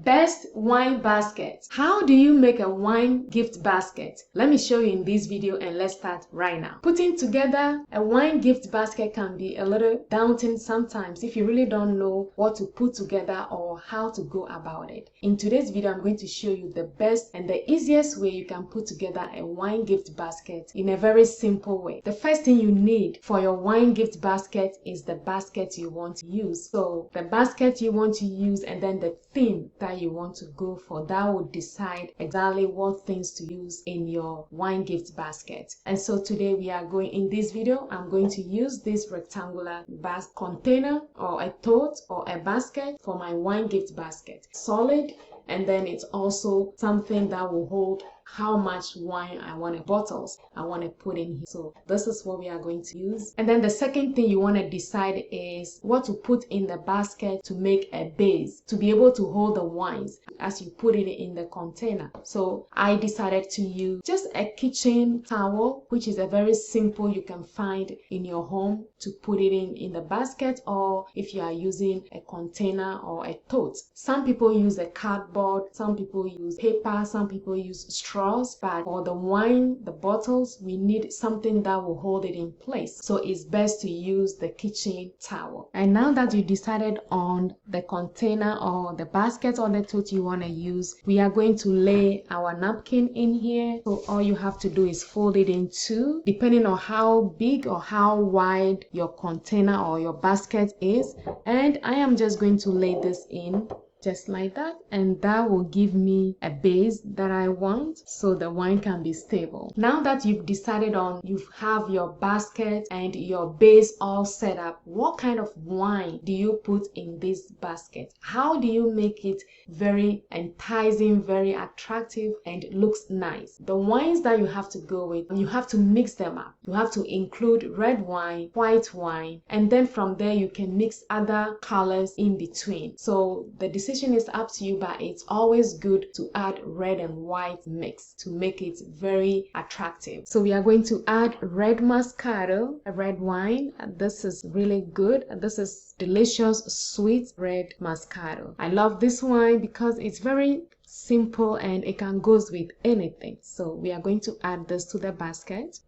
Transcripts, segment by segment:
Best wine basket. How do you make a wine gift basket? Let me show you in this video and let's start right now. Putting together a wine gift basket can be a little daunting sometimes if you really don't know what to put together or how to go about it. In today's video, I'm going to show you the best and the easiest way you can put together a wine gift basket in a very simple way. The first thing you need for your wine gift basket is the basket you want to use. So the basket you want to use and then the theme that you want to go for, that will decide exactly what things to use in your wine gift basket. And so today we are going, in this video, I'm going to use this rectangular container or a tote or a basket for my wine gift basket. Solid, and then it's also something that will hold how much wine I want to bottles I want to put in here. So this is what we are going to use. And then the second thing you want to decide is what to put in the basket to make a base, to be able to hold the wines as you put it in the container. So I decided to use just a kitchen towel, which is a very simple, you can find in your home, to put it in the basket, or if you are using a container or a tote. Some people use a cardboard, some people use paper, some people use straws, but for the wine, the bottles, we need something that will hold it in place. So it's best to use the kitchen towel. And now that you decided on the container or the basket or the tote you want to use, we are going to lay our napkin in here. So all you have to do is fold it in two, depending on how big or how wide your container or your basket is. And I am just going to lay this in just like that, and that will give me a base that I want so the wine can be stable. Now that you've decided on, you have your basket and your base all set up, what kind of wine do you put in this basket? How do you make it very enticing, very attractive, and looks nice? The wines that you have to go with, you have to mix them up. You have to include red wine, white wine, and then from there you can mix other colors in between. So the decision is up to you, but it's always good to add red and white mix to make it very attractive. So we are going to add red Moscato, a red wine. This is really good. This is delicious, sweet red Moscato. I love this wine because it's very simple and it can go with anything. So we are going to add this to the basket.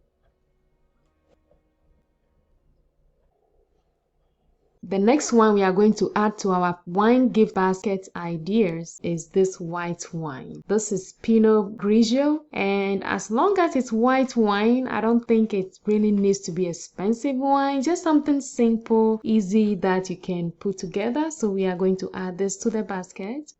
The next one we are going to add to our wine gift basket ideas is this white wine. This is Pinot Grigio, and as long as it's white wine, I don't think it really needs to be expensive wine, just something simple, easy that you can put together. So we are going to add this to the basket.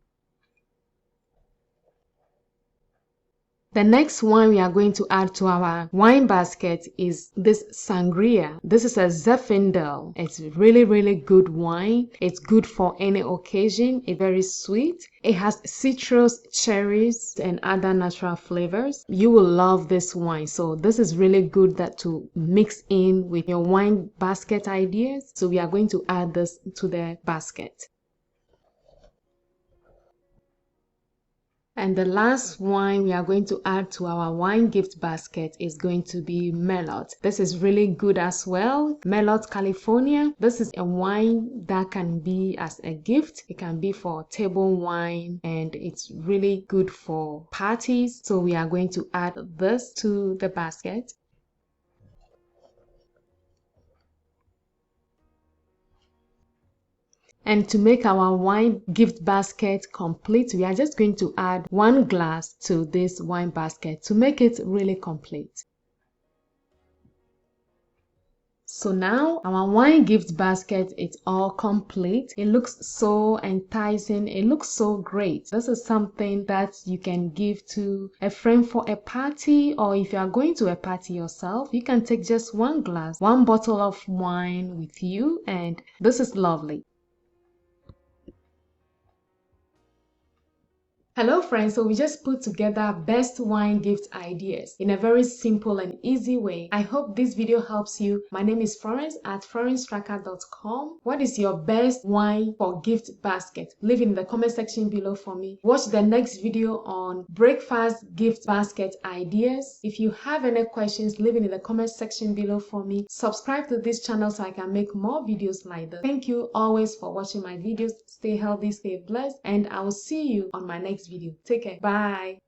The next one we are going to add to our wine basket is this sangria. This is a Zinfandel. It's really good wine. It's good for any occasion. It's very sweet. It has citrus, cherries, and other natural flavors. You will love this wine. So this is really good that to mix in with your wine basket ideas. So we are going to add this to the basket. And the last wine we are going to add to our wine gift basket is going to be Merlot. This is really good as well. Merlot California. This is a wine that can be as a gift. It can be for table wine and it's really good for parties. So we are going to add this to the basket. And to make our wine gift basket complete, we are just going to add 1 glass to this wine basket to make it really complete. So now our wine gift basket is all complete. It looks so enticing. It looks so great. This is something that you can give to a friend for a party, or if you are going to a party yourself, you can take just 1 glass, 1 bottle of wine with you, and this is lovely. Hello friends, so we just put together best wine gift ideas in a very simple and easy way. I hope this video helps you. My name is Florence at florencestraka.com. What is your best wine for gift basket? Leave in the comment section below for me. Watch the next video on breakfast gift basket ideas. If you have any questions, leave it in the comment section below for me. Subscribe to this channel so I can make more videos like this. Thank you always for watching my videos. Stay healthy, stay blessed, and I will see you on my next video. Take care. Bye.